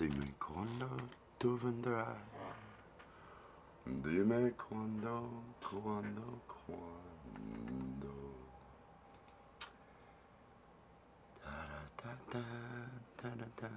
Dime cuando tú vendrás. Dime cuando. Da, da, da, da, da.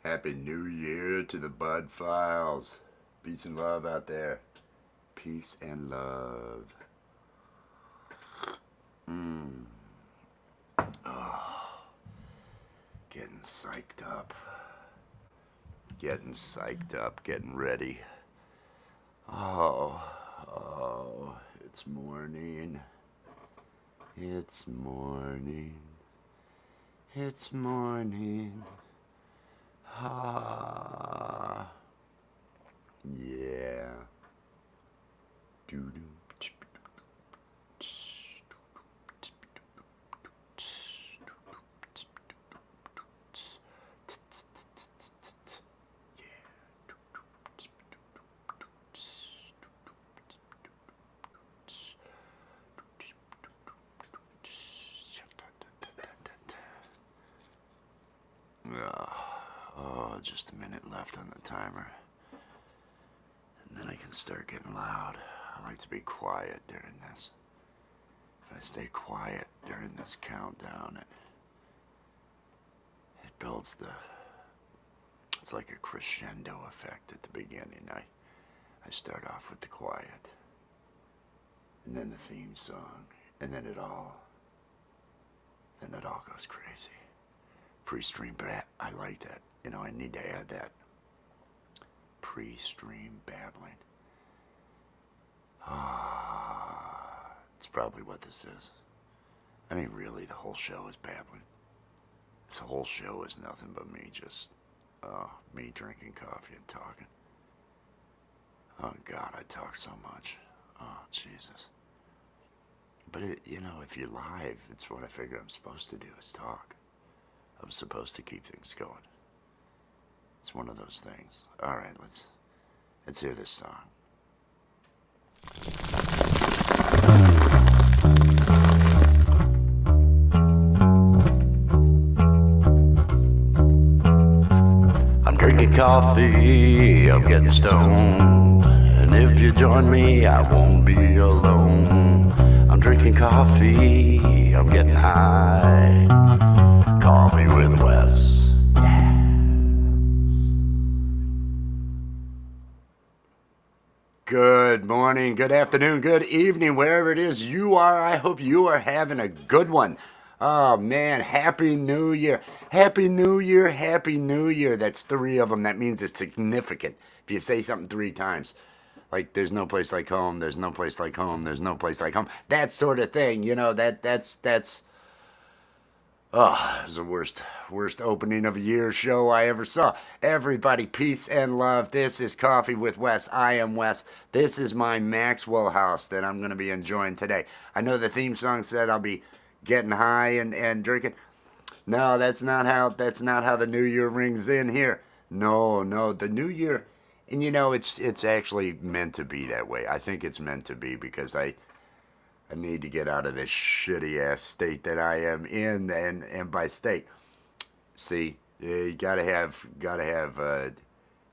Happy New Year to the Bud Files. Peace and love out there. Peace and love. Oh, getting psyched up. Getting ready. Oh, it's morning. It's morning. Ah, yeah. Oh, just a minute left on the timer. And then I can start getting loud. I like to be quiet during this. If I stay quiet during this countdown, it builds it's like a crescendo effect at the beginning. I start off with the quiet, and then the theme song, and then it all goes crazy. Pre-stream brat, I like that. You know, I need to add that. Pre-stream babbling. Ah, it's probably what this is. I mean, really, the whole show is babbling. This whole show is nothing but me me drinking coffee and talking. Oh, God, I talk so much. Oh, Jesus. But, if you're live, it's what I figure I'm supposed to do is talk. I'm supposed to keep things going. It's one of those things. All right, let's hear this song. I'm drinking coffee, I'm getting stoned, and if you join me, I won't be alone. I'm drinking coffee, I'm getting high. Coffee with Wes. Yeah. Good morning, good afternoon, good evening, wherever it is you are. I hope you are having a good one. Oh, man, Happy New Year. Happy New Year, Happy New Year. That's 3 of them. That means it's significant. If you say something 3 times. Like, there's no place like home, there's no place like home, there's no place like home. That sort of thing, that's... Oh, it was the worst opening of a year show I ever saw. Everybody, peace and love. This is Coffee with Wes. I am Wes. This is my Maxwell house that I'm going to be enjoying today. I know the theme song said I'll be getting high and drinking. No, that's not how the new year rings in here. No, the new year, and it's actually meant to be that way. I think it's meant to be because I need to get out of this shitty ass state that I am in, and by state, see, you gotta have.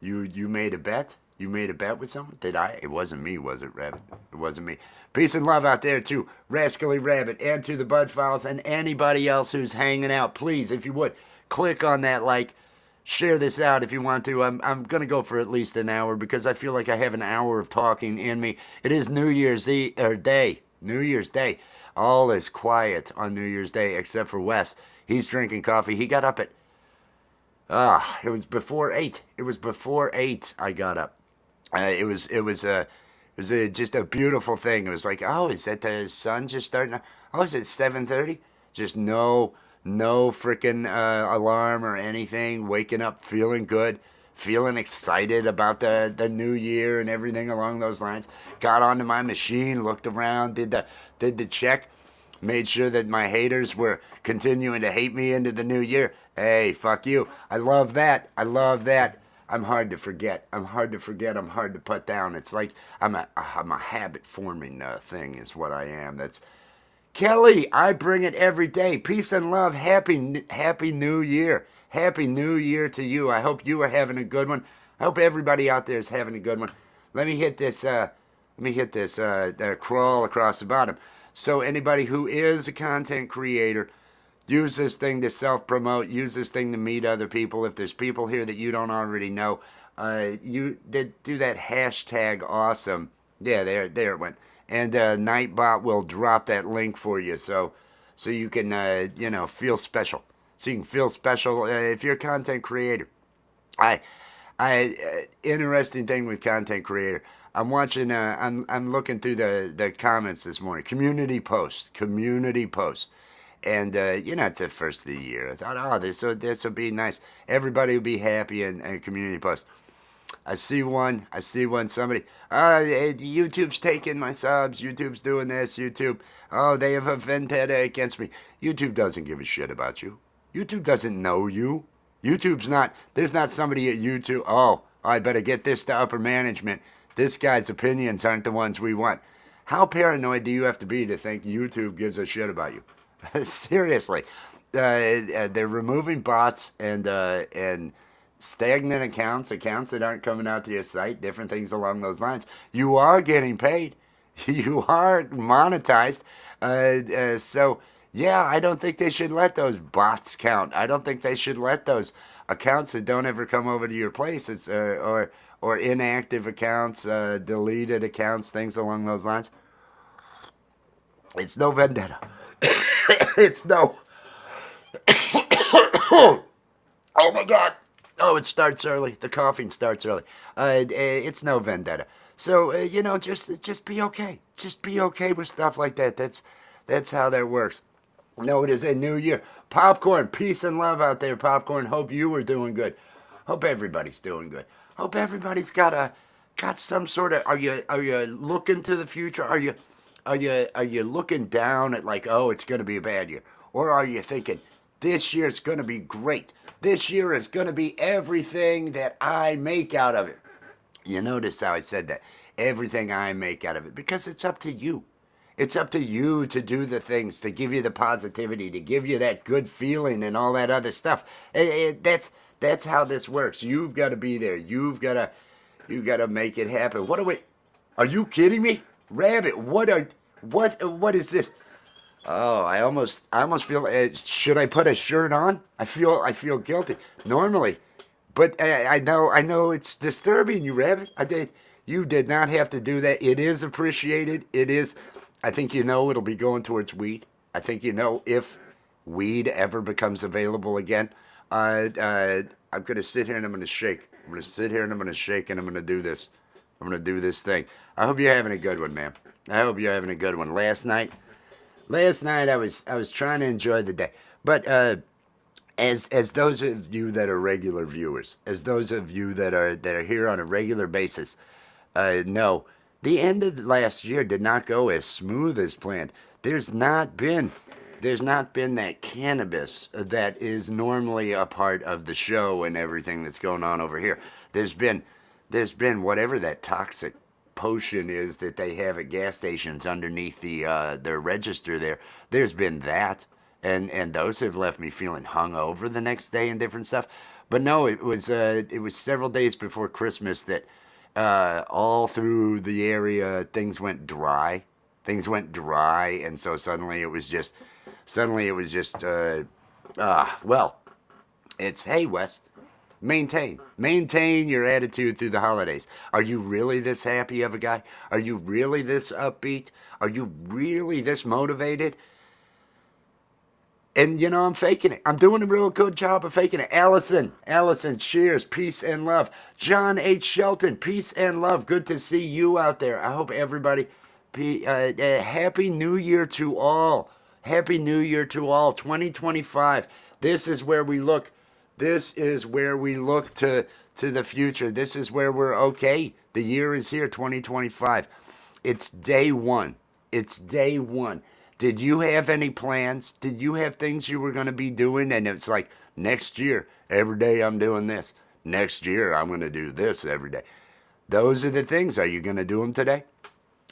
You made a bet. You made a bet with someone. Did I? It wasn't me, was it, Rabbit? It wasn't me. Peace and love out there to Rascally Rabbit and to the Bud Files and anybody else who's hanging out. Please, if you would, click on that like. Share this out if you want to. I'm going to go for at least an hour because I feel like I have an hour of talking in me. It is New Year's Day. New Year's Day. All is quiet on New Year's Day except for Wes. He's drinking coffee. He got up at... it was before 8. It was before 8 I got up. It was It was just a beautiful thing. It was like, oh, is that the sun just starting? Oh, is it 7:30? Just no freaking alarm or anything. Waking up feeling good, feeling excited about the new year and everything along those lines. Got onto my machine, looked around, did the check, made sure that my haters were continuing to hate me into the new year. Hey, fuck you. I love that. I love that. I'm hard to forget. I'm hard to forget. I'm hard to put down. It's like I'm a habit forming thing is what I am. That's Kelly. I bring it every day. Peace and love. Happy New Year. Happy New Year to you. I hope you are having a good one. I hope everybody out there is having a good one. Let me hit this. Crawl across the bottom. So anybody who is a content creator, use this thing to self promote. Use this thing to meet other people. If there's people here that you don't already know, you did do that hashtag awesome. Yeah, there it went. And Nightbot will drop that link for you, so you can feel special. So you can feel special if you're a content creator. I interesting thing with content creator. I'm watching. I'm looking through the comments this morning. Community posts, and it's the first of the year. I thought, oh, this will be nice. Everybody will be happy and community posts. I see one. Somebody. YouTube's taking my subs. YouTube's doing this. YouTube. Oh, they have a vendetta against me. YouTube doesn't give a shit about you. YouTube doesn't know you. YouTube's not. There's not somebody at YouTube. Oh, I better get this to upper management. This guy's opinions aren't the ones we want. How paranoid do you have to be to think YouTube gives a shit about you? Seriously, they're removing bots and stagnant accounts that aren't coming out to your site, different things along those lines. You are getting paid. You are monetized. So, yeah, I don't think they should let those bots count. I don't think they should let those accounts that don't ever come over to your place. Or inactive accounts, deleted accounts, things along those lines. It's no vendetta. It's no. Oh my God. Oh, it starts early. The coughing starts early. It's no vendetta. So just be okay. Just be okay with stuff like that. That's how that works. No, it is a new year. Popcorn, peace and love out there. Popcorn. Hope you are doing good. Hope everybody's doing good. Hope everybody's got some sort of. Are you looking to the future? Are you looking down at like, oh, it's going to be a bad year, or are you thinking this year's going to be great? This year is going to be everything that I make out of it. You notice how I said that? Everything I make out of it, because it's up to you. It's up to you to do the things, to give you the positivity, to give you that good feeling and all that other stuff. That's how this works. You've got to be there. You got to make it happen. Are you kidding me? Rabbit, what is this? Oh, I almost feel. Should I put a shirt on? I feel guilty normally, but I know it's disturbing you, Rabbit. You did not have to do that. It is appreciated. It is. I think it'll be going towards weed. I think if weed ever becomes available again, I'm gonna sit here and I'm gonna shake. I'm gonna sit here and I'm gonna shake and I'm gonna do this. I'm gonna do this thing. I hope you're having a good one, man. I hope you're having a good one. Last night I was trying to enjoy the day, but as those of you that are regular viewers, as those of you that are here on a regular basis, know the end of the last year did not go as smooth as planned. There's not been that cannabis that is normally a part of the show and everything that's going on over here. There's been whatever that toxic potion is that they have at gas stations underneath their register there. There's been that, and those have left me feeling hungover the next day and different stuff. But no, it was several days before Christmas that all through the area things went dry. Things went dry, and so suddenly it was just well, it's, hey, Wes, maintain your attitude through the holidays. Are you really this happy of a guy? Are you really this upbeat? Are you really this motivated? And I'm faking it. I'm doing a real good job of faking it. Allison, cheers, peace and love. John H. Shelton, peace and love. Good to see you out there. I hope everybody, happy New Year to all. Happy New Year to all. 2025. This is where we look. This is where we look to the future. This is where we're okay. The year is here, 2025. It's day one. It's day one. Did you have any plans? Did you have things you were going to be doing? And it's like, next year, every day I'm doing this. Next year, I'm going to do this every day. Those are the things. Are you going to do them today?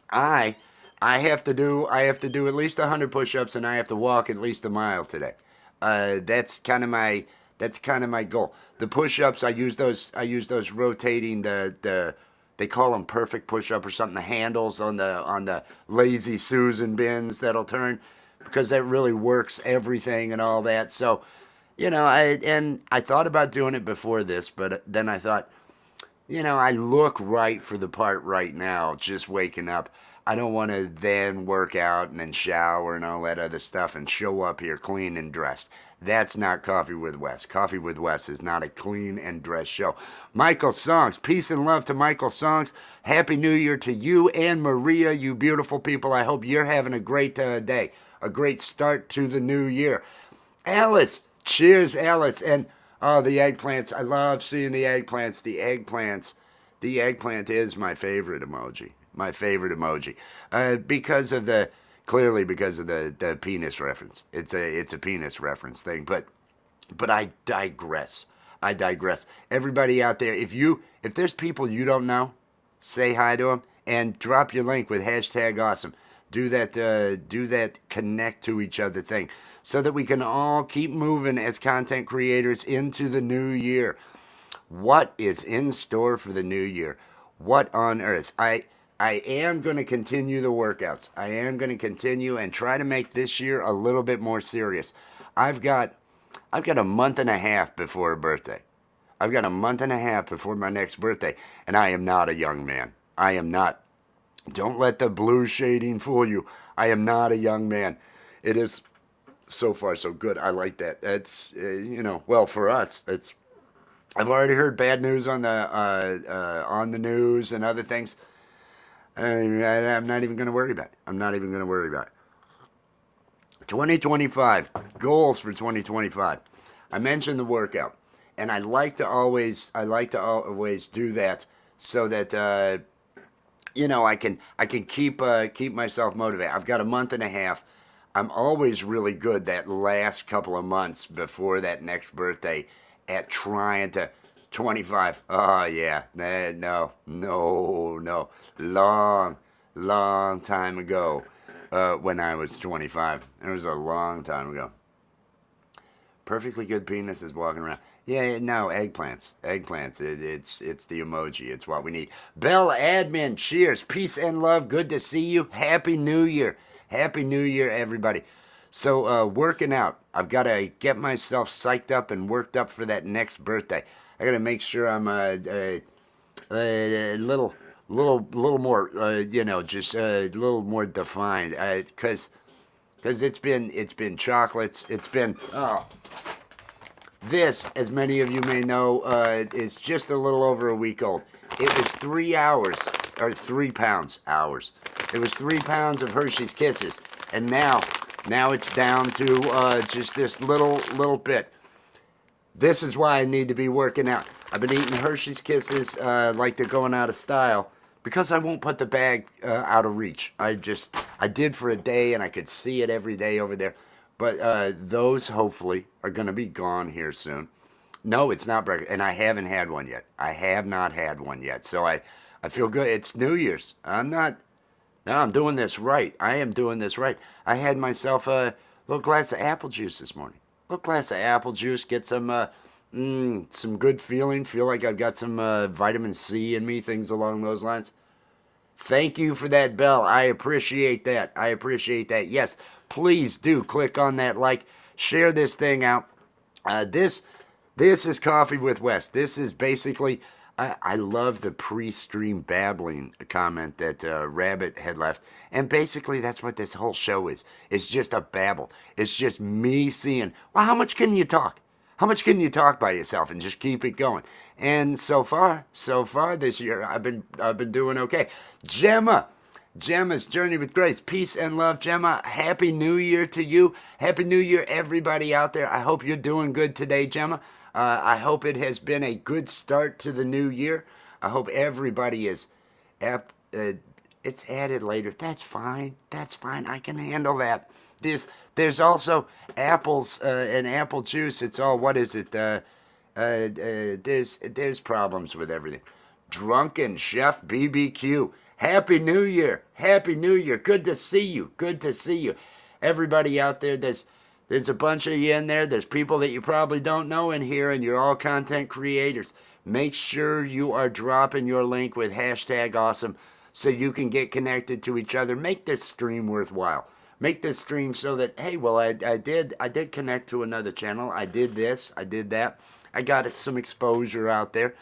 I have to do at least 100 push-ups, and I have to walk at least a mile today. That's kind of my goal. The push-ups, I use those rotating the they call them perfect push-up or something. The handles on the Lazy Susan bins that'll turn, because that really works everything and all that. So, I thought about doing it before this, but then I thought, I look right for the part right now, just waking up. I don't want to then work out and then shower and all that other stuff and show up here clean and dressed. That's not Coffee with Wes. Coffee with Wes is not a clean and dressed show. Michael Songs, peace and love to Michael Songs. Happy New Year to you and Maria, you beautiful people. I hope you're having a great day, a great start to the new year. Alice, cheers, Alice. And the eggplants. I love seeing the eggplants. The eggplant is my favorite emoji. My favorite emoji. Because of the penis reference. It's a penis reference thing. But I digress. Everybody out there, if there's people you don't know, say hi to them and drop your link with #awesome. Do that connect to each other thing, so that we can all keep moving as content creators into the new year. What is in store for the new year? What on earth? I am going to continue the workouts. I am going to continue and try to make this year a little bit more serious. I've got a month and a half before a birthday. I've got a month and a half before my next birthday, and I am not a young man. I am not. Don't let the blue shading fool you. I am not a young man. It is so far so good. I like that. That's well, for us, it's. I've already heard bad news on the news and other things. I'm not even going to worry about it. 2025 goals for 2025. I mentioned the workout, and I like to always do that, so that I can keep myself motivated. I've got a month and a half. I'm always really good that last couple of months before that next birthday at trying to 25. Oh yeah, no. Long time ago, when I was 25. It was a long time ago. Perfectly good penis is walking around. Yeah, no, eggplants. It's the emoji. It's what we need. Bell Admin, cheers, peace and love. Good to see you. Happy New Year. Happy New Year, everybody. So, working out. I've got to get myself psyched up and worked up for that next birthday. I got to make sure I'm a little more, just a little more defined, because it's been chocolates. It's been this, as many of you may know, is just a little over a week old. It was 3 hours, or 3 pounds, hours. It was 3 pounds of Hershey's Kisses, and now it's down to just this little bit. This is why I need to be working out. I've been eating Hershey's Kisses like they're going out of style, because I won't put the bag out of reach. I did for a day, and I could see it every day over there. But those hopefully are going to be gone here soon. No, it's not breakfast, and I haven't had one yet. I have not had one yet, so I feel good. It's New Year's. I'm doing this right. I am doing this right. I had myself a little glass of apple juice this morning. Get some good feeling. Feel like I've got some vitamin C in me, things along those lines. Thank you for that, Bell. I appreciate that. Yes, please do click on that like. Share this thing out. This is Coffee with Wes. This is basically, I love the pre-stream babbling comment that Rabbit had left. And basically, that's what this whole show is. It's just a babble. It's just me seeing, well, how much can you talk? How much can you talk by yourself and just keep it going? And so far this year, I've been doing okay. Gemma's Journey with Grace. Peace and love, Gemma. Happy New Year to you. Happy New Year, everybody out there. I hope you're doing good today, Gemma. I hope it has been a good start to the new year. I hope everybody is. It's added later. That's fine. That's fine. I can handle that. There's also apples and apple juice. It's all, what is it? There's problems with everything. Drunken Chef BBQ. Happy New Year. Happy New Year. Good to see you. Good to see you. Everybody out there, there's a bunch of you in there. There's people that you probably don't know in here, and you're all content creators. Make sure you are dropping your link with hashtag awesome so you can get connected to each other. Make this stream worthwhile. Make this stream so that, hey, well, I did connect to another channel. I did this. I did that. I got some exposure out there.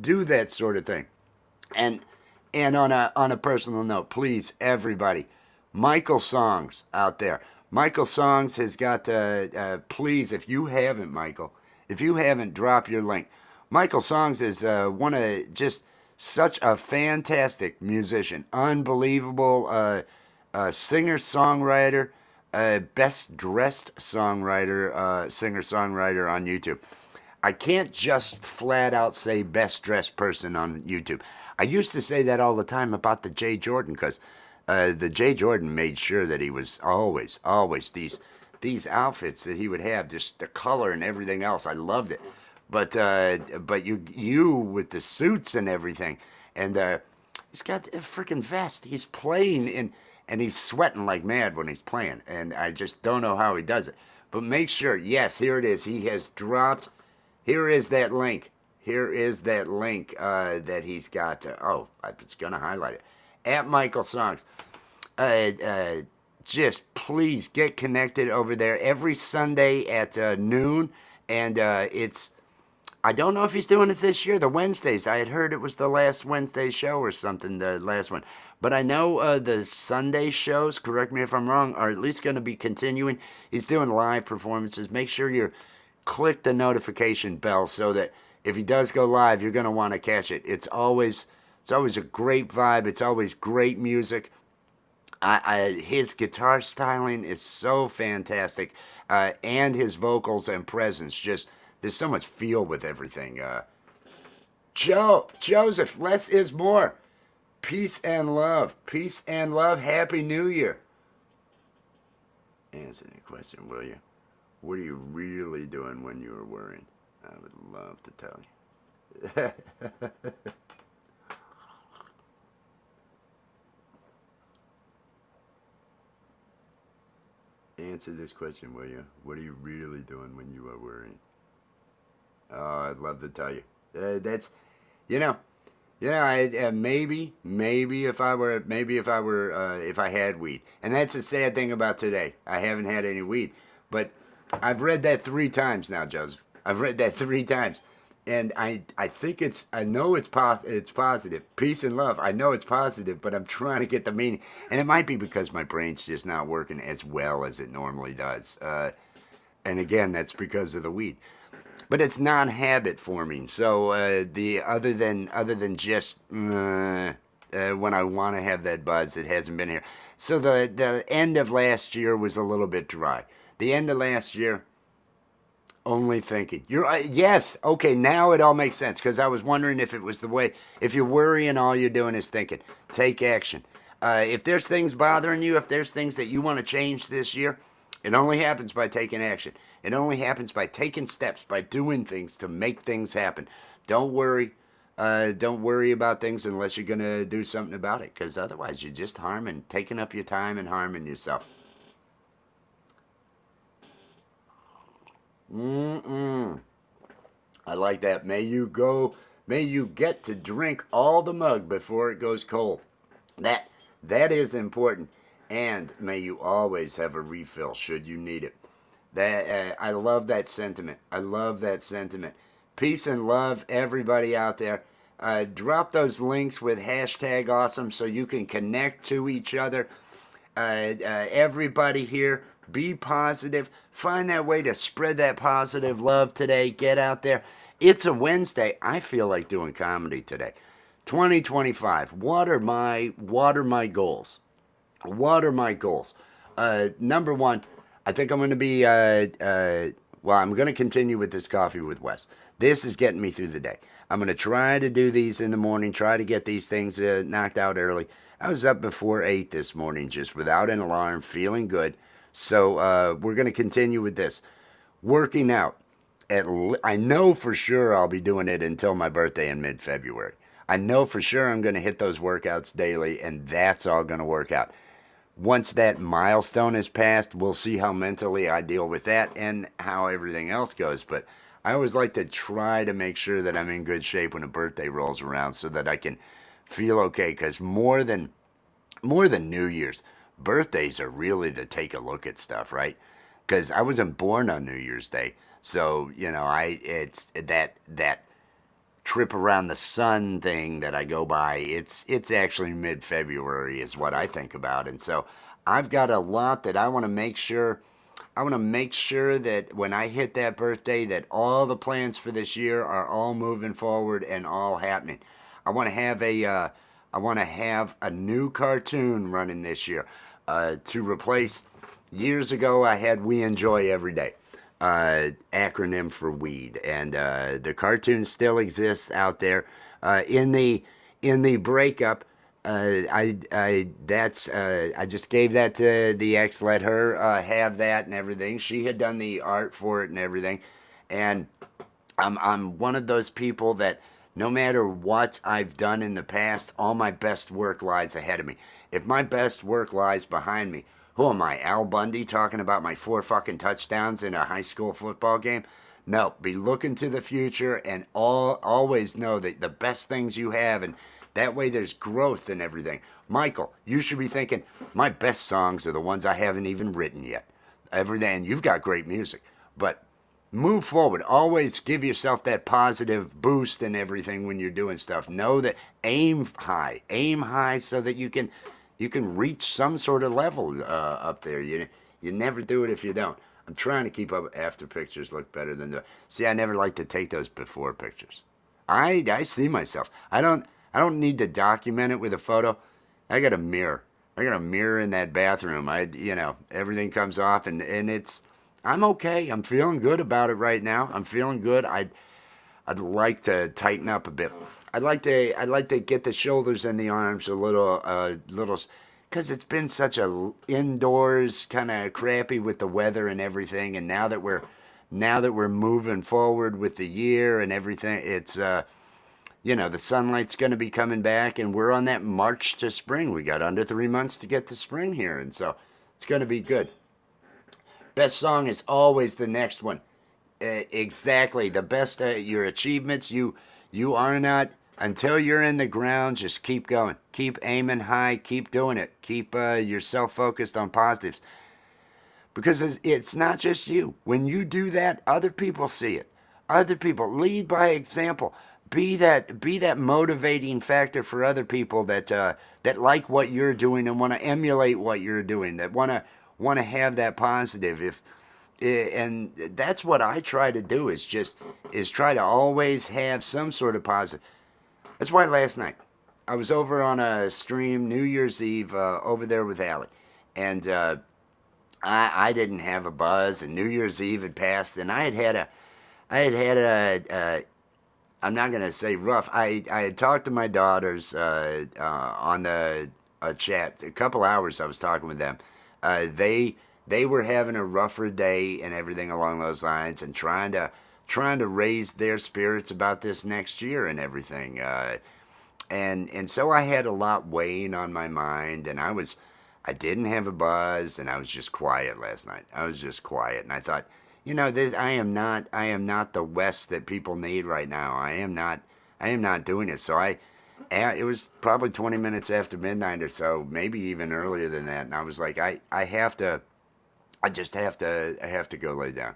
Do that sort of thing. And on a personal note, please, everybody, Michael Songs out there. Michael Songs has got, please, if you haven't, Michael, if you haven't, drop your link. Michael Songs is one of just such a fantastic musician, unbelievable singer-songwriter, best dressed songwriter, singer-songwriter on YouTube. I can't just flat out say best dressed person on YouTube. I used to say that all the time about the Jay Jordan, because the Jay Jordan made sure that he was always these outfits that he would have, just the color and everything else. I loved it. But you with the suits and everything, and he's got a freaking vest. He's playing and he's sweating like mad when he's playing, and I just don't know how he does it. But make sure, yes, here it is. He has dropped. Here is that link. Here is that link that he's got. Oh, I was gonna highlight it. At Michael Songs. Just please get connected over there every Sunday at noon, and it's. I don't know if he's doing it this year, the Wednesdays. I had heard it was the last Wednesday show or something, the last one. But I know the Sunday shows, correct me if I'm wrong, are at least going to be continuing. He's doing live performances. Make sure you click the notification bell so that if he does go live, you're going to want to catch it. It's always a great vibe. It's always great music. His guitar styling is so fantastic, and his vocals and presence, just there's so much feel with everything. Joseph, less is more. Peace and love. Peace and love. Happy New Year. Answer the question, will you? What are you really doing when you were worrying? I would love to tell you. Answer this question, will you? What are you really doing when you are worrying? Oh, I'd love to tell you. That's, maybe if I had weed, and that's the sad thing about today. I haven't had any weed, but I've read that 3 times now, Joseph. I've read that 3 times, and I think I know it's positive. Peace and love. I know it's positive, but I'm trying to get the meaning, and it might be because my brain's just not working as well as it normally does. And again, that's because of the weed. But it's non-habit forming, so other than just when I want to have that buzz, it hasn't been here. So the end of last year was a little bit dry. The end of last year, only thinking. Yes, okay, now it all makes sense, because I was wondering if it was the way, if you're worrying, all you're doing is thinking. Take action. If there's things bothering you, if there's things that you want to change this year, it only happens by taking action. It only happens by taking steps, by doing things to make things happen. Don't worry. Don't worry about things unless you're going to do something about it, because otherwise you're just taking up your time and harming yourself. I like that. May you get to drink all the mug before it goes cold. That is important. And may you always have a refill should you need it. I love that sentiment. I love that sentiment, Peace and love, everybody out there. Drop those links with hashtag awesome so you can connect to each other. Everybody here, be positive. Find that way to spread that positive love today. Get out there. It's a Wednesday. I feel like doing comedy today. 2025. What are my goals? What are my goals? Number one, I think I'm going to be, well, I'm going to continue with this coffee with Wes. This is getting me through the day. I'm going to try to do these in the morning, try to get these things knocked out early. I was up before 8 this morning just without an alarm, feeling good. So we're going to continue with this. Working out. I know for sure I'll be doing it until my birthday in mid-February. I know for sure I'm going to hit those workouts daily, and that's all going to work out. Once that milestone is passed, we'll see how mentally I deal with that and how everything else goes. But I always like to try to make sure that I'm in good shape when a birthday rolls around so that I can feel okay. Because more than New Year's, birthdays are really to take a look at stuff, right? Because I wasn't born on New Year's Day, so it's that trip around the sun thing that I go by. It's actually mid-February is what I think about, and so I've got a lot that I want to make sure. I want to make sure that when I hit that birthday, that all the plans for this year are all moving forward and all happening. I want to have a new cartoon running this year to replace. Years ago, I had We Enjoy Every Day, acronym for WEED, and the cartoon still exists out there. In the breakup, I just gave that to the ex, let her have that and everything. She had done the art for it and everything, and I'm one of those people that no matter what I've done in the past, all my best work lies ahead of me. If my best work lies behind me, who am I, Al Bundy, talking about my 4 fucking touchdowns in a high school football game? No, be looking to the future and always know that the best things you have, and that way there's growth and everything. Michael, you should be thinking, my best songs are the ones I haven't even written yet. Everything, and you've got great music, but move forward. Always give yourself that positive boost and everything when you're doing stuff. Know that aim high so that you can reach some sort of level up there. You never do it if you don't. I'm trying to keep up after pictures look better than the. See, I never like to take those before pictures. I see myself. I don't need to document it with a photo. I got a mirror. I got a mirror in that bathroom. Everything comes off and I'm okay. I'm feeling good about it right now. I'm feeling good. I'd like to tighten up a bit. I'd like to get the shoulders and the arms a little, because it's been such a indoors kind of crappy with the weather and everything. And now that we're moving forward with the year and everything, it's the sunlight's going to be coming back, and we're on that march to spring. We got under 3 months to get to spring here, and so it's going to be good. Best song is always the next one. Exactly. The best, your achievements, you are not, until you're in the ground, just keep going. Keep aiming high. Keep doing it. Keep yourself focused on positives. Because it's not just you. When you do that, other people see it. Other people. Lead by example. Be that motivating factor for other people that like what you're doing and want to emulate what you're doing, that want to have that positive. And that's what I try to do is try to always have some sort of positive. That's why last night I was over on a stream New Year's Eve over there with Allie, and I didn't have a buzz, and New Year's Eve had passed, and I had a I'm not gonna say rough. I had talked to my daughters on the chat. A couple hours I was talking with them. They were having a rougher day and everything along those lines, and trying to raise their spirits about this next year and everything. And so I had a lot weighing on my mind, and I didn't have a buzz, and I was just quiet last night. I was just quiet, and I thought, I am not the West that people need right now. I am not doing it. So it was probably 20 minutes after midnight or so, maybe even earlier than that, and I was like, I have to go lay down.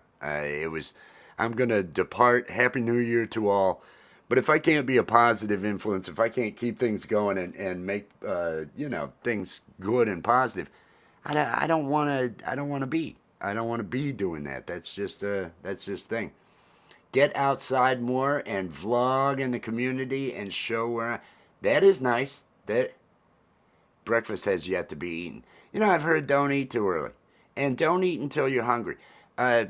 I'm going to depart. Happy New Year to all. But if I can't be a positive influence, if I can't keep things going and make things good and positive, I don't want to. I don't want to be. I don't want to be doing that. That's just thing. Get outside more and vlog in the community and show where that is nice. That breakfast has yet to be eaten. I've heard don't eat too early, and don't eat until you're hungry. Uh,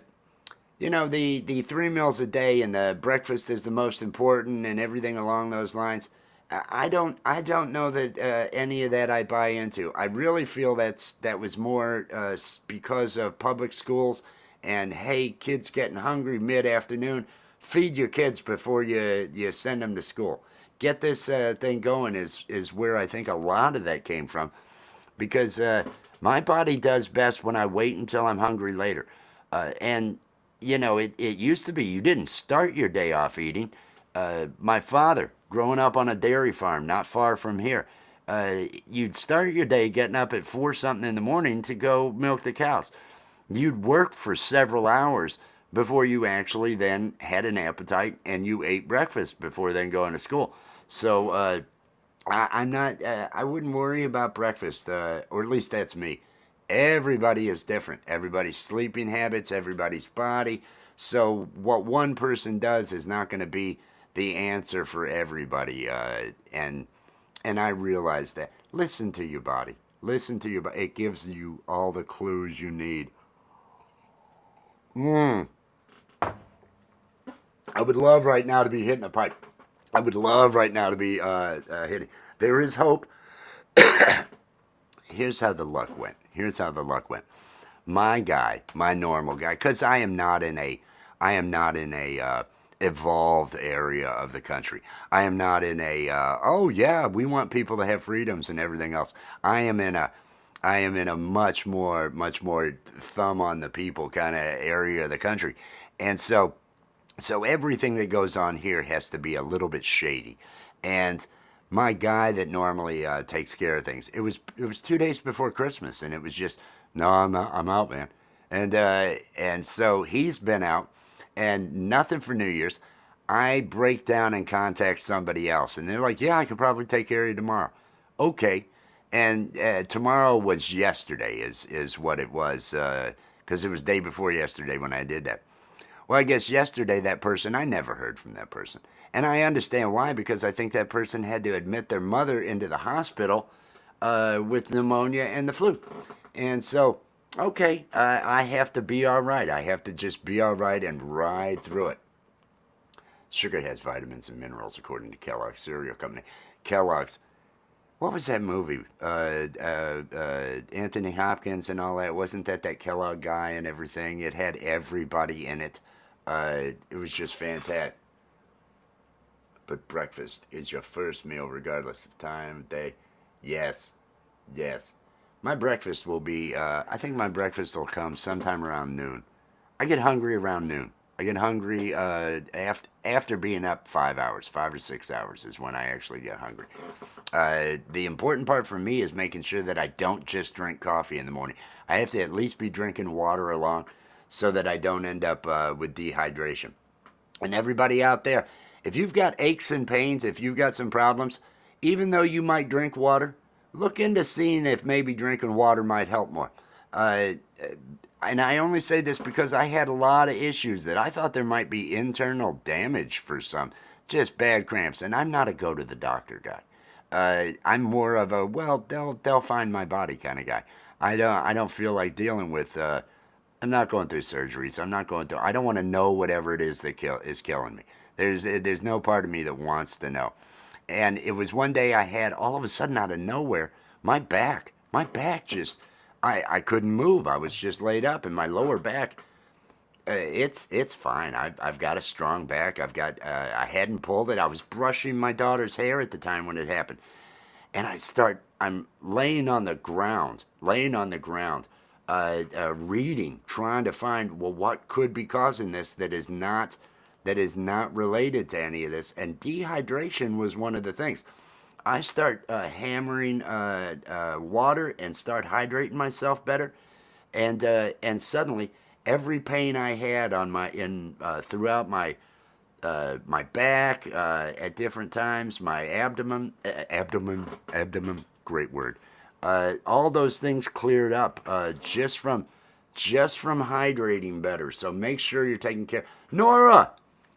the 3 meals a day and the breakfast is the most important and everything along those lines. I don't know that any of that I buy into. I really feel that was more because of public schools and hey, kids getting hungry mid afternoon. Feed your kids before you send them to school. Get this thing going is where I think a lot of that came from because my body does best when I wait until I'm hungry later. And it used to be you didn't start your day off eating. My father, growing up on a dairy farm not far from here, you'd start your day getting up at 4 something in the morning to go milk the cows. You'd work for several hours before you actually then had an appetite and you ate breakfast before then going to school. So I'm not. I wouldn't worry about breakfast, or at least that's me. Everybody is different. Everybody's sleeping habits, everybody's body. So what one person does is not going to be the answer for everybody. And I realize that. Listen to your body. Listen to your body. It gives you all the clues you need. Mm. I would love right now to be hitting a pipe. I would love right now to be hitting. There is hope. Here's how the luck went. Here's how the luck went. My guy, my normal guy, because I am not in a evolved area of the country. I am not in a oh yeah, we want people to have freedoms and everything else. I am in a much more thumb on the people kind of area of the country, and so everything that goes on here has to be a little bit shady. And my guy that normally takes care of things, it was 2 days before Christmas, and it was just no, I'm out, man. And so he's been out, and nothing for New Year's. I break down and contact somebody else, and they're like, "Yeah, I could probably take care of you tomorrow." Okay, and tomorrow was yesterday, is what it was, because it was day before yesterday when I did that. Well, I guess yesterday that person, I never heard from that person. And I understand why, because I think that person had to admit their mother into the hospital with pneumonia and the flu. And so, okay, I have to be all right. I have to just be all right and ride through it. Sugar has vitamins and minerals, according to Kellogg's Cereal Company. Kellogg's, what was that movie? Anthony Hopkins and all that. Wasn't that Kellogg guy and everything? It had everybody in it. It was just fantastic. But breakfast is your first meal, regardless of time of day. Yes, yes. My breakfast will be. I think my breakfast will come sometime around noon. I get hungry around noon. I get hungry after being up 5 hours, 5 or 6 hours is when I actually get hungry. The important part for me is making sure that I don't just drink coffee in the morning. I have to at least be drinking water along so that I don't end up with dehydration. And everybody out there, if you've got aches and pains, if you've got some problems, even though you might drink water, look into seeing if maybe drinking water might help more. Uh, and I only say this because I had a lot of issues that I thought there might be internal damage for some, just bad cramps. And I'm not a go to the doctor guy. I'm more of a well, they'll find my body kind of guy. I don't feel like dealing with. I'm not going through surgeries. I'm not going through. I don't want to know whatever it is that is killing me. There's no part of me that wants to know. And it was one day I had all of a sudden out of nowhere my back just I couldn't move. I was just laid up, and my lower back. It's fine. I've got a strong back. I hadn't pulled it. I was brushing my daughter's hair at the time when it happened, and I'm laying on the ground, reading, trying to find well what could be causing this that is not related to any of this, and dehydration was one of the things. I start hammering water and start hydrating myself better, and suddenly every pain I had on throughout my back at different times, my abdomen, great word. All those things cleared up just from hydrating better. So make sure you're taking care. Nora,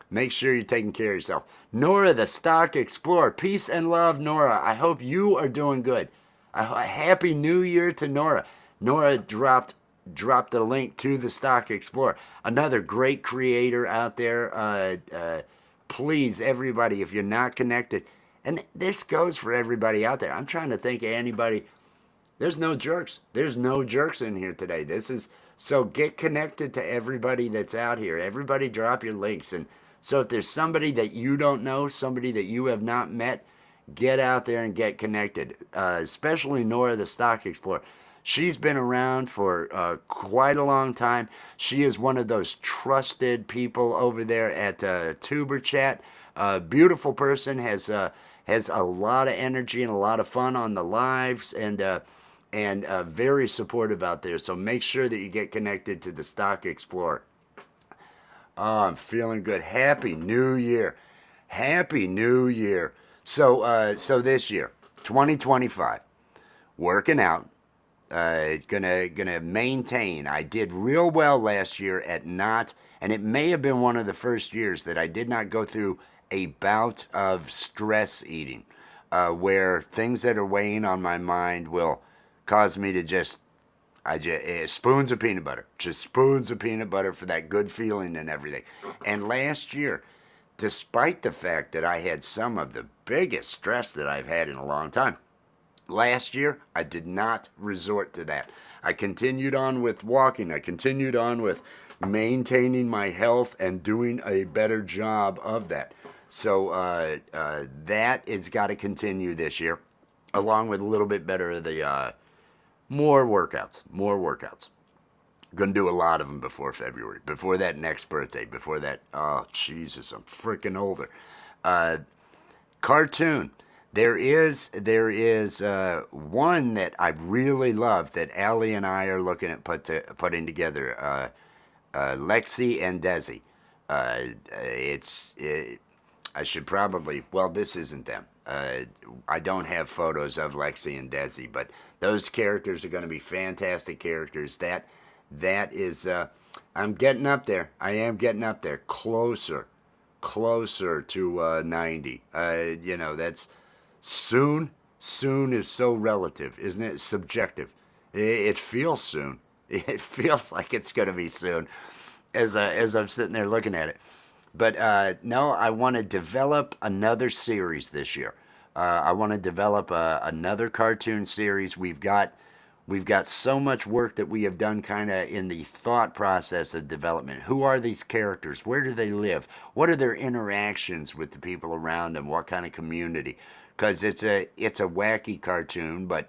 make sure you're taking care of yourself. Nora, the Stock Explorer. Peace and love, Nora. I hope you are doing good. Happy New Year to Nora. Nora dropped the link to the Stock Explorer. Another great creator out there. Please, everybody, if you're not connected, and this goes for everybody out there. I'm trying to think of anybody. There's no jerks. There's no jerks in here today. So get connected to everybody that's out here. Everybody drop your links. And so if there's somebody that you don't know, somebody that you have not met, get out there and get connected. Especially Nora, the Stock Explorer. She's been around for quite a long time. She is one of those trusted people over there at Tuber Chat. Beautiful person, has a lot of energy and a lot of fun on the lives, and very supportive out there. So make sure that you get connected to the Stock Explorer. Oh, I'm feeling good. Happy New Year. Happy New Year. So this year, 2025, working out. Gonna maintain. I did real well last year at not, and it may have been one of the first years that I did not go through a bout of stress eating, where things that are weighing on my mind will cause me to just spoons of peanut butter, just spoons of peanut butter for that good feeling and everything. And last year, despite the fact that I had some of the biggest stress that I've had in a long time, last year, I did not resort to that. I continued on with walking. I continued on with maintaining my health and doing a better job of that. So that has got to continue this year, along with a little bit better of the more workouts. Gonna do a lot of them before February, before that next birthday, before that. Oh Jesus, I'm freaking older. Cartoon. There is one that I really love that Allie and I are looking at putting together. Lexi and Desi. I should probably. Well, this isn't them. I don't have photos of Lexi and Desi, but those characters are going to be fantastic characters. That is. I'm getting up there. I am getting up there. Closer to 90. That's. Soon is so relative, isn't it? Subjective. It feels soon. It feels like it's going to be soon as I'm sitting there looking at it. But no, I want to develop another series this year. I want to develop another cartoon series. We've got so much work that we have done kind of in the thought process of development. Who are these characters? Where do they live? What are their interactions with the people around them? What kind of community? Because it's a wacky cartoon, but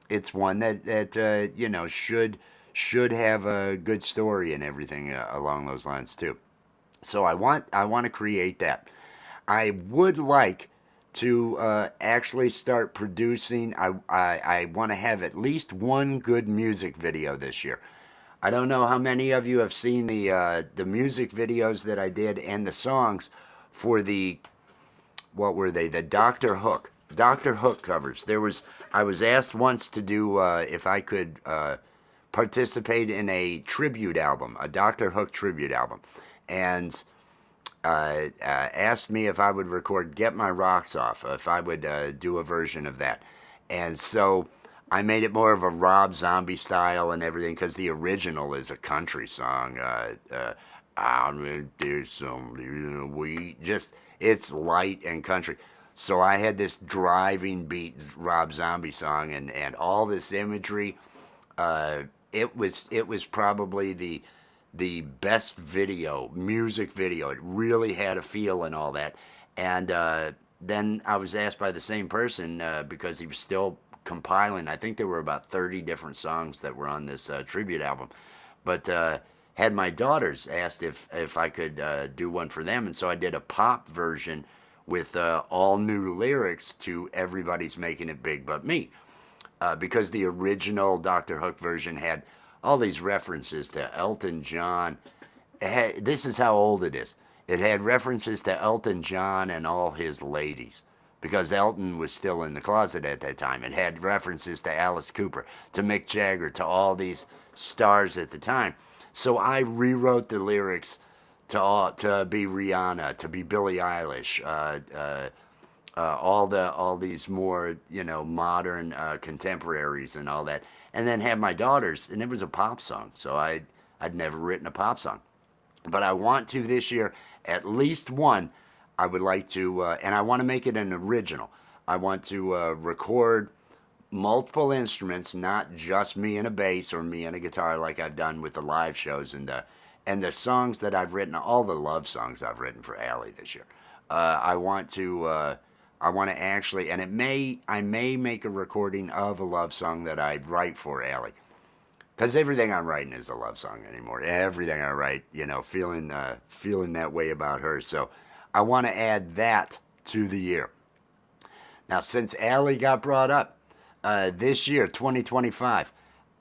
it's one that should have a good story and everything along those lines too. So I want to create that. I would like to actually start producing. I want to have at least one good music video this year. I don't know how many of you have seen the music videos that I did and the songs for the. What were they? The Doctor Hook covers. I was asked once to do if I could participate in a tribute album, a Doctor Hook tribute album, and asked me if I would record "Get My Rocks Off," if I would do a version of that, and so I made it more of a Rob Zombie style and everything because the original is a country song. I'm gonna do some wheat. It's light and country. So I had this driving beat Rob Zombie song and all this imagery. It was probably the best music video. It really had a feel and all that. And then I was asked by the same person because he was still compiling. I think there were about 30 different songs that were on this tribute album. But had my daughters asked if I could do one for them, and so I did a pop version with all new lyrics to "Everybody's Making It Big But Me," because the original Dr. Hook version had all these references to Elton John. This is how old it is. It had references to Elton John and all his ladies because Elton was still in the closet at that time. It had references to Alice Cooper, to Mick Jagger, to all these stars at the time. So I rewrote the lyrics to be Rihanna, to be Billie Eilish, all these more modern contemporaries and all that, and then have my daughters, and it was a pop song. So I'd never written a pop song, but I want to this year at least one. I would like to, and I want to make it an original. I want to record multiple instruments, not just me and a bass or me and a guitar like I've done with the live shows and the songs that I've written, all the love songs I've written for Allie this year. I want to actually, and I may make a recording of a love song that I write for Allie, because everything I'm writing is a love song anymore. Everything I write, feeling that way about her. So I want to add that to the year. Now, since Allie got brought up, this year, 2025,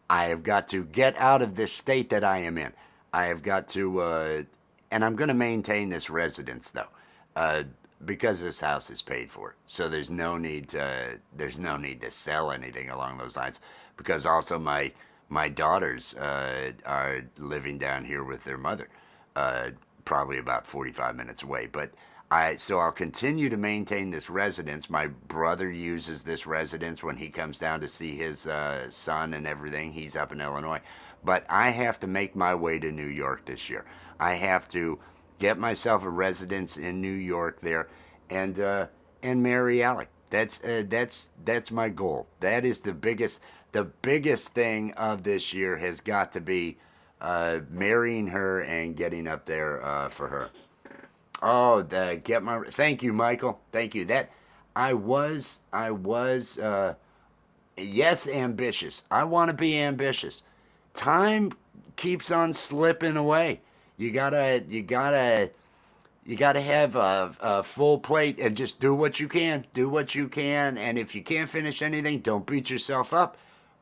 I have got to get out of this state that I am in. I have got to, and I'm going to maintain this residence though, because this house is paid for. So there's no need to sell anything along those lines. Because also my daughters are living down here with their mother, probably about 45 minutes away. But so I'll continue to maintain this residence. My brother uses this residence when he comes down to see his son and everything. He's up in Illinois. But I have to make my way to New York this year. I have to get myself a residence in New York there, and marry Allie. That's my goal. That is the biggest thing of this year has got to be marrying her and getting up there for her. Oh, thank you, Michael. Thank you. That I was yes, ambitious. I want to be ambitious. Time keeps on slipping away. You gotta have a full plate and just do what you can. Do what you can, and if you can't finish anything, don't beat yourself up,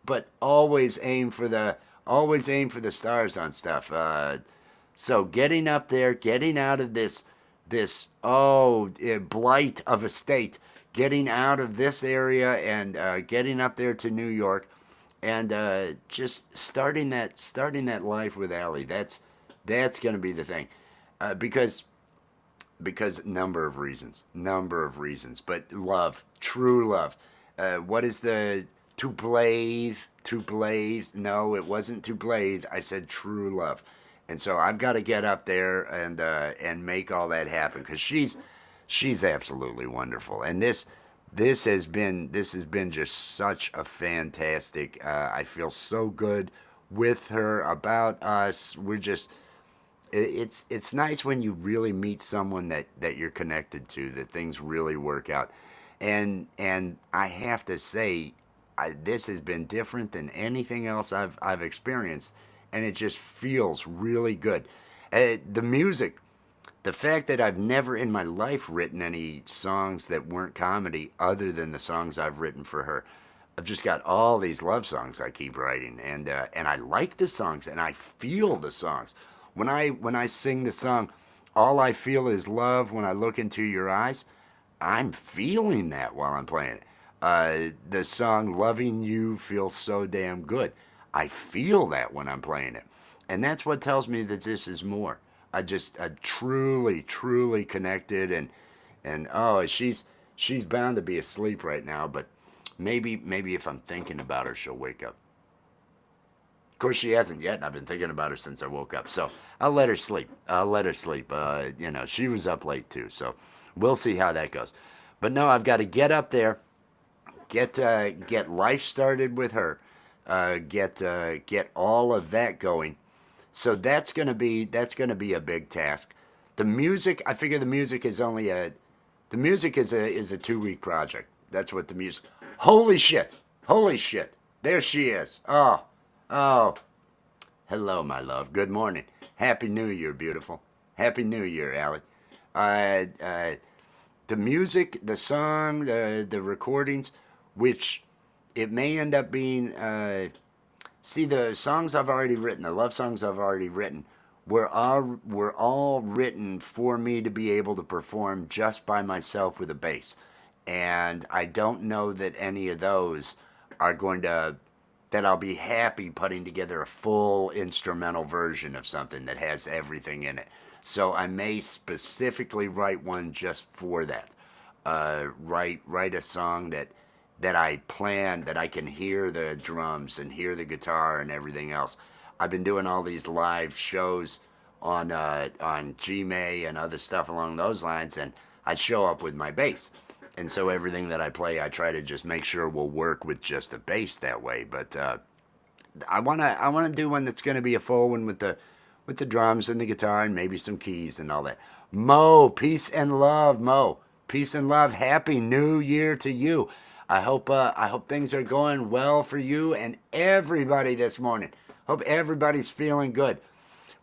but always aim for the stars on stuff. So getting up there, getting out of this blight of a state, getting out of this area and getting up there to New York, and just starting that life with Allie. That's going to be the thing, because number of reasons, but love, true love. What is the to blade? No, it wasn't to blade. I said true love. And so I've got to get up there and make all that happen, because she's absolutely wonderful. And this has been just such a fantastic. I feel so good with her, about us. We're just. It's nice when you really meet someone that you're connected to, that things really work out. And I have to say, this has been different than anything else I've experienced, and it just feels really good. The music, the fact that I've never in my life written any songs that weren't comedy other than the songs I've written for her. I've just got all these love songs I keep writing, and I like the songs, and I feel the songs. When I sing the song, all I feel is love. When I look into your eyes, I'm feeling that while I'm playing it. The song "Loving You" feels so damn good. I feel that when I'm playing it, and that's what tells me that this is more. I truly connected, and oh, she's bound to be asleep right now, but maybe if I'm thinking about her, she'll wake up. Of course, she hasn't yet, and I've been thinking about her since I woke up. So I'll let her sleep. She was up late too, so we'll see how that goes. But no, I've got to get up there, get life started with her, get all of that going. So that's gonna be a big task. The music, I figure the music is a 2-week project. That's what the music. Holy shit! There she is. Oh, hello, my love. Good morning. Happy New Year, beautiful. Happy New Year, Allie. The music, the song, the recordings, which it may end up being See, the songs I've already written, the love songs I've already written, were all written for me to be able to perform just by myself with a bass. And I don't know that any of those are going to, that I'll be happy putting together a full instrumental version of something that has everything in it. So I may specifically write one just for that. Write a song that I plan, that I can hear the drums and hear the guitar and everything else. I've been doing all these live shows on Gmail and other stuff along those lines, and I show up with my bass, and so everything that I play, I try to just make sure will work with just the bass that way. But I wanna do one that's gonna be a full one with the drums and the guitar and maybe some keys and all that. Mo, peace and love, Mo. Peace and love. Happy New Year to you. I hope things are going well for you and everybody this morning. Hope everybody's feeling good.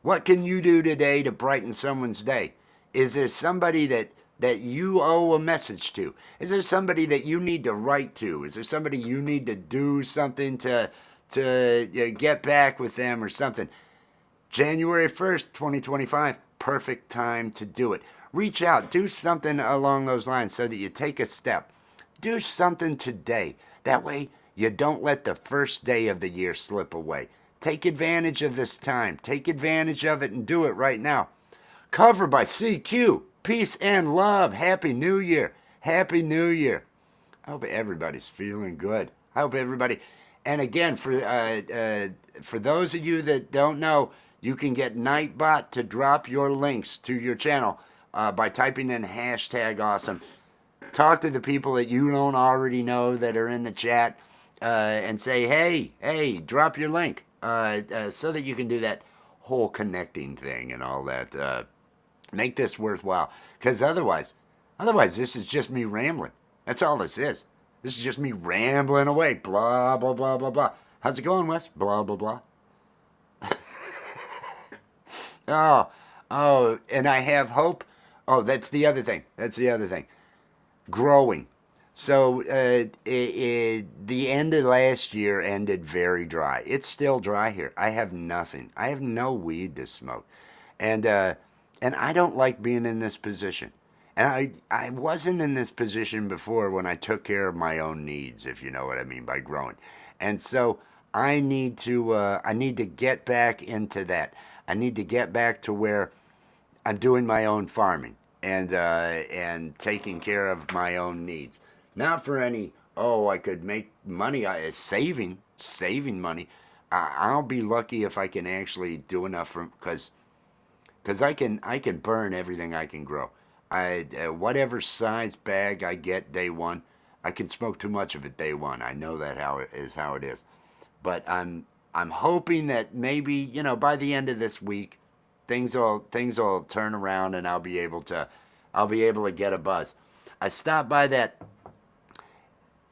What can you do today to brighten someone's day? Is there somebody that you owe a message to? Is there somebody that you need to write to? Is there somebody you need to do something to get back with them or something? January 1st, 2025, perfect time to do it. Reach out, do something along those lines so that you take a step. Do something today. That way, you don't let the first day of the year slip away. Take advantage of this time. Take advantage of it and do it right now. Cover by CQ. Peace and love. Happy New Year. Happy New Year. I hope everybody's feeling good. I hope everybody. And again, for those of you that don't know, you can get Nightbot to drop your links to your channel by typing in #awesome. Talk to the people that you don't already know that are in the chat and say, hey, drop your link so that you can do that whole connecting thing and all that. Make this worthwhile, because otherwise this is just me rambling. That's all this is. This is just me rambling away. Blah, blah, blah, blah, blah. How's it going, Wes? Blah, blah, blah. Oh, and I have hope. Oh, that's the other thing. Growing. So the end of last year ended very dry. It's still dry here. I have nothing. I have no weed to smoke. And I don't like being in this position. And I wasn't in this position before when I took care of my own needs, if you know what I mean by growing. And so I need to get back into that. I need to get back to where I'm doing my own farming and taking care of my own needs. Not for any, I could make money, saving money. I'll be lucky if I can actually do enough from, because I can burn everything I can grow. Whatever size bag I get day one, I can smoke too much of it day one. I know that how it is. But I'm hoping that maybe, by the end of this week, things will turn around and I'll be able to get a buzz. I stopped by that.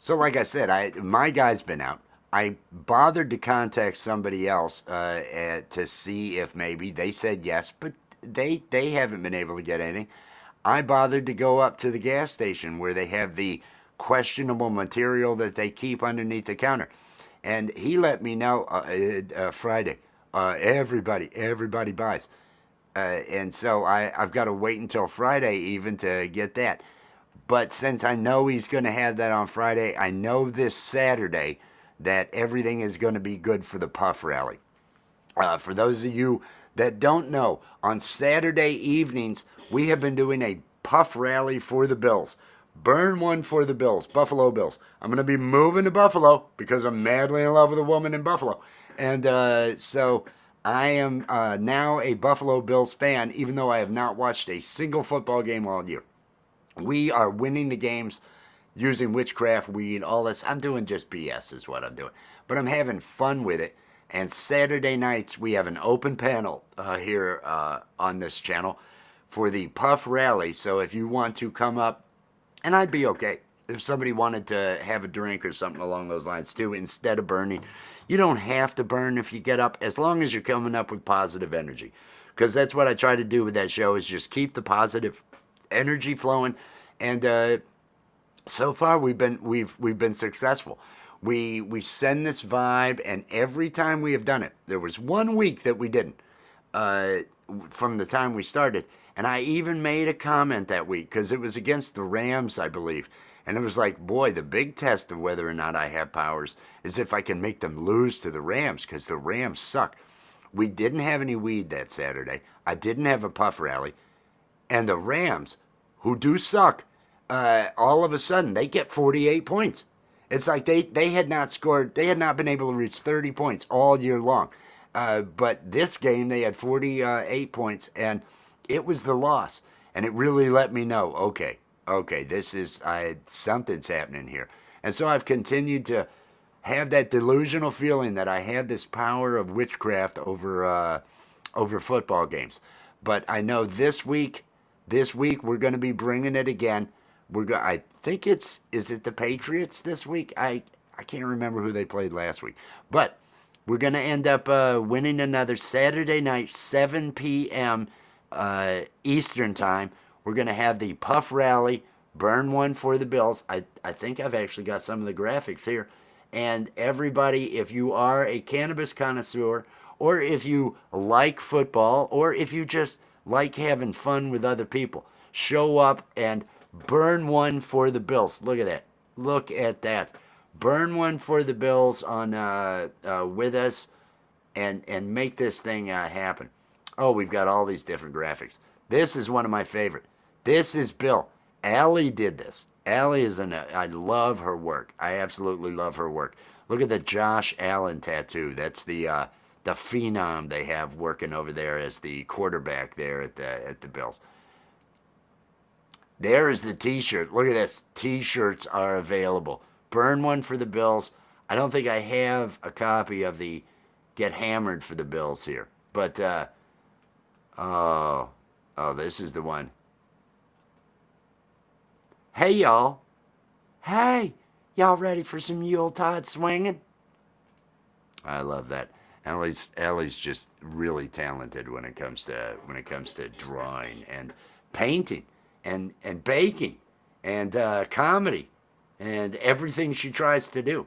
So like I said, my guy's been out. I bothered to contact somebody else to see if maybe they said yes, but they haven't been able to get anything. I bothered to go up to the gas station where they have the questionable material that they keep underneath the counter, and he let me know Friday. Everybody buys, and so I've got to wait until Friday even to get that. But since I know he's going to have that on Friday, I know this Saturday that everything is going to be good for the Puff Rally. For those of you that don't know, on Saturday evenings, we have been doing a Puff Rally for the Bills. Burn one for the Bills, Buffalo Bills. I'm going to be moving to Buffalo because I'm madly in love with a woman in Buffalo. And so I am now a Buffalo Bills fan, even though I have not watched a single football game all year. We are winning the games using witchcraft, weed, all this. I'm doing just BS is what I'm doing. But I'm having fun with it. And Saturday nights, we have an open panel here on this channel for the Puff Rally. So if you want to come up, and I'd be okay if somebody wanted to have a drink or something along those lines too, instead of burning. You don't have to burn if you get up, as long as you're coming up with positive energy. Because that's what I try to do with that show, is just keep the positive energy flowing. And so far we've been successful. We send this vibe, and every time we have done it, there was 1 week that we didn't uh, from the time we started. And I even made a comment that week because it was against the Rams, I believe. And it was like, boy, the big test of whether or not I have powers is if I can make them lose to the Rams because the Rams suck. We didn't have any weed that Saturday. I didn't have a puff rally. And the Rams, who do suck, all of a sudden they get 48 points. It's like they had not scored, they had not been able to reach 30 points all year long. But this game they had 48 points, and it was the loss. And it really let me know, okay, this is, something's happening here. And so I've continued to have that delusional feeling that I have this power of witchcraft over football games. But I know this week we're going to be bringing it again. I think is it the Patriots this week? I can't remember who they played last week. But we're going to end up winning another Saturday night, 7 p.m. Eastern time. We're going to have the Puff Rally, burn one for the Bills. I think I've actually got some of the graphics here. And everybody, if you are a cannabis connoisseur, or if you like football, or if you just like having fun with other people, show up and burn one for the Bills. Look at that. Look at that. Burn one for the Bills on with us and make this thing happen. Oh, we've got all these different graphics. This is one of my favorite. This is Bill. Allie did this. Allie is I love her work. I absolutely love her work. Look at the Josh Allen tattoo. That's the phenom they have working over there as the quarterback there at the Bills. There is the T-shirt. Look at this. T-shirts are available. Burn one for the Bills. I don't think I have a copy of the Get Hammered for the Bills here. But, this is the one. Hey, y'all. Hey, y'all ready for some Yuletide swinging? I love that. Allie's just really talented when it comes to drawing and painting and baking and comedy and everything she tries to do.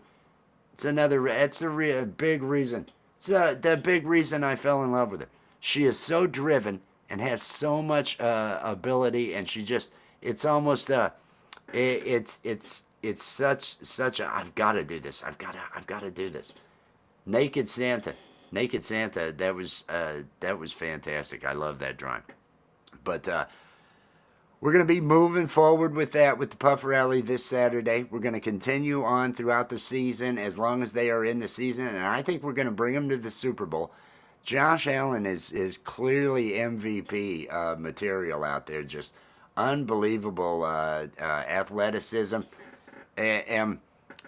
It's a big reason. It's the big reason I fell in love with her. She is so driven and has so much ability, and she just, it's almost it's such a, I've got to do this. I've got to do this. Naked Santa, that was fantastic. I love that drawing. But we're going to be moving forward with that, with the Puff Rally this Saturday. We're going to continue on throughout the season as long as they are in the season, and I think we're going to bring them to the Super Bowl. Josh Allen is clearly MVP material out there, just unbelievable athleticism. And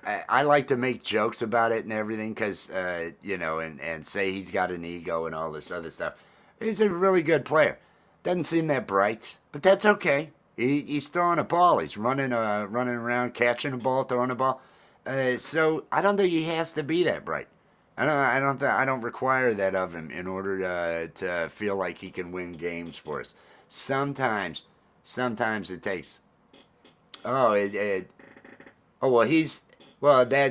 I like to make jokes about it and everything because, and say he's got an ego and all this other stuff. He's a really good player. Doesn't seem that bright, but that's okay. He's throwing a ball. He's running around, catching a ball, throwing a ball. So I don't think he has to be that bright. I don't require that of him in order to feel like he can win games for us. Sometimes it takes.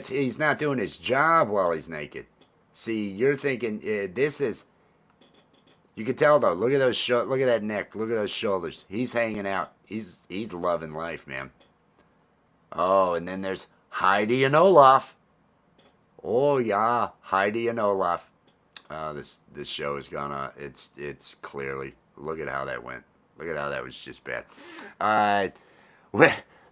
He's not doing his job while he's naked. See, you're thinking this is. You can tell though. Look at those. Look at that neck. Look at those shoulders. He's hanging out. He's loving life, man. Oh, and then there's Heidi and Olaf. Oh yeah, Heidi and Olaf. This show has gone on. It's clearly. Look at how that went. Look at how that was just bad.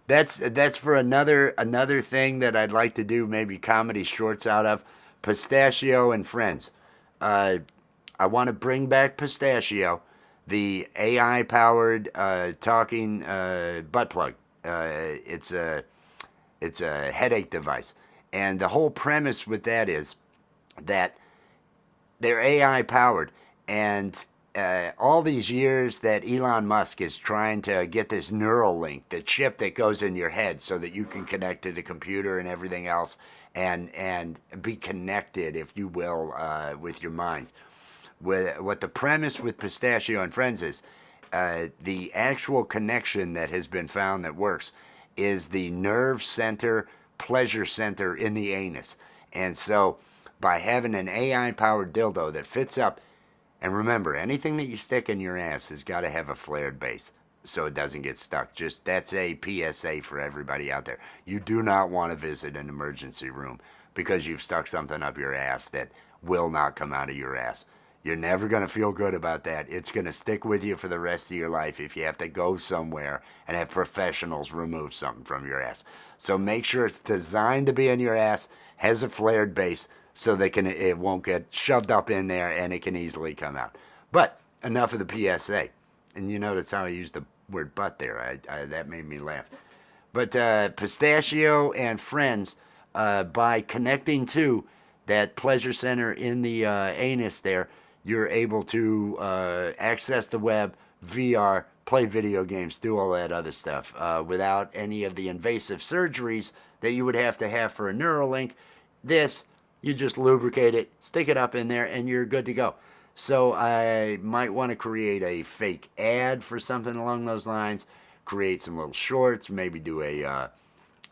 That's for another thing that I'd like to do. Maybe comedy shorts out of Pistachio and Friends. I want to bring back Pistachio, the AI-powered talking butt plug. It's a headache device. And the whole premise with that is that they're AI powered. And all these years that Elon Musk is trying to get this neural link, the chip that goes in your head so that you can connect to the computer and everything else and be connected, if you will, with your mind. What the premise with Pistachio and Friends is, the actual connection that has been found that works is the nerve center pleasure center in the anus. And so by having an AI-powered dildo that fits up, and remember, anything that you stick in your ass has got to have a flared base so it doesn't get stuck. Just that's a PSA for everybody out there. You do not want to visit an emergency room because you've stuck something up your ass that will not come out of your ass. You're never going to feel good about that. It's going to stick with you for the rest of your life if you have to go somewhere and have professionals remove something from your ass. So make sure it's designed to be in your ass, has a flared base, so it won't get shoved up in there and it can easily come out. But enough of the PSA. And you notice how I used the word butt there. That made me laugh. But Pistachio and friends, by connecting to that pleasure center in the anus there, you're able to access the web, VR, play video games, do all that other stuff without any of the invasive surgeries that you would have to have for a Neuralink. This, you just lubricate it, stick it up in there, and you're good to go. So I might want to create a fake ad for something along those lines, create some little shorts, maybe do a,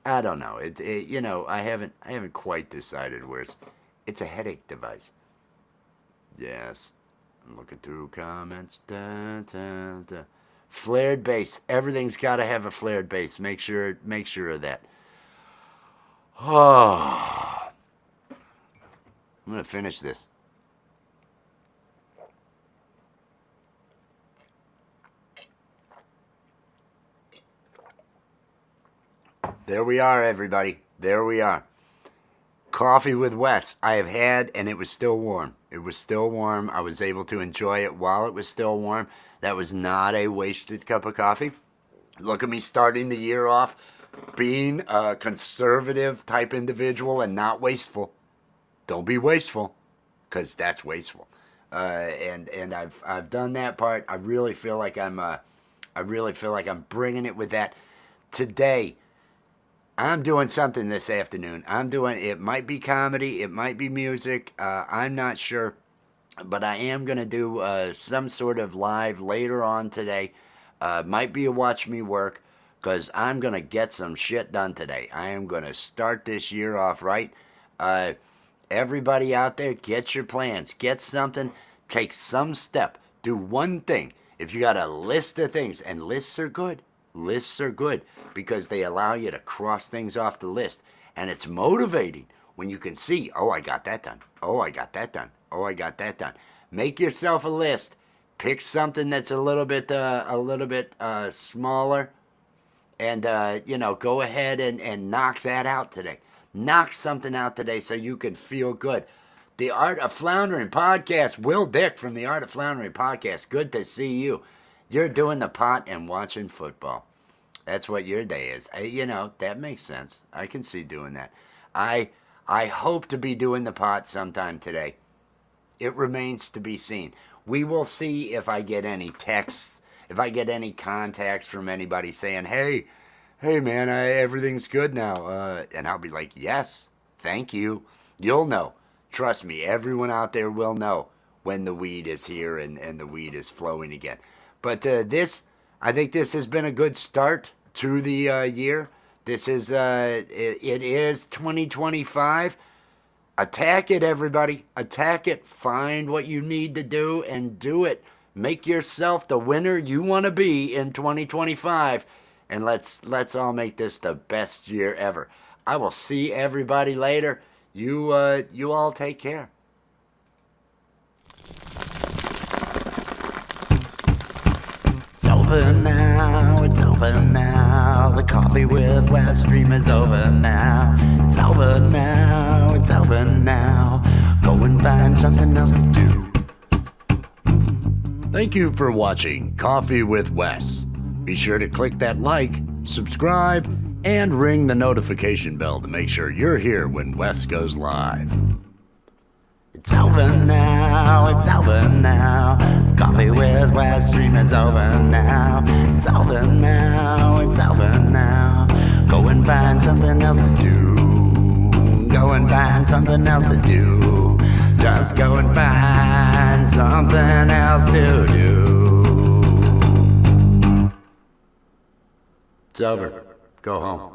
I don't know. You know, I haven't quite decided where it's a headache device. Yes, I'm looking through comments. Da, da, da. Flared base. Everything's got to have a flared base. Make sure of that. Oh. I'm going to finish this. There we are, everybody. There we are. Coffee with Wes. I have had, and it was still warm. It was still warm. I was able to enjoy it while it was still warm. That was not a wasted cup of coffee. Look at me starting the year off being a conservative type individual and not wasteful. Don't be wasteful, because that's wasteful. And I've done that part. I really feel like I'm bringing it with that. Today, I'm doing something this afternoon. It might be comedy, it might be music. I'm not sure, but I am gonna do some sort of live later on today. Might be a watch me work, because I'm gonna get some shit done today. I am gonna start this year off right. Everybody out there, get your plans. Get something. Take some step. Do one thing. If you got a list of things, and lists are good. Lists are good because they allow you to cross things off the list. And it's motivating when you can see, oh, I got that done. Oh, I got that done. Oh, I got that done. Make yourself a list. Pick something that's a little bit smaller. And, go ahead and knock that out today. Knock something out today so you can feel good. The Art of Floundering Podcast. Will Dick from the Art of Floundering Podcast. Good to see you. You're doing the pot and watching football. That's what your day is. That makes sense. I can see doing that. I hope to be doing the pot sometime today. It remains to be seen. We will see if I get any texts, if I get any contacts from anybody saying, hey man, everything's good now. And I'll be like, yes, thank you. You'll know. Trust me, everyone out there will know when the weed is here and the weed is flowing again. But I think this has been a good start to the year. This is, it is 2025. Attack it, everybody. Attack it. Find what you need to do and do it. Make yourself the winner you want to be in 2025. And let's all make this the best year ever. I will see everybody later. You all take care. It's over now, it's over now. The Coffee with Wes stream is over now. It's over now, it's over now. Go and find something else to do. Thank you for watching Coffee with Wes. Be sure to click that like, subscribe, and ring the notification bell to make sure you're here when Wes goes live. It's over now, it's over now. Coffee with Wes stream is over now. It's over now, it's over now. Go and find something else to do. Go and find something else to do. Just go and find something else to do. It's over. Go home.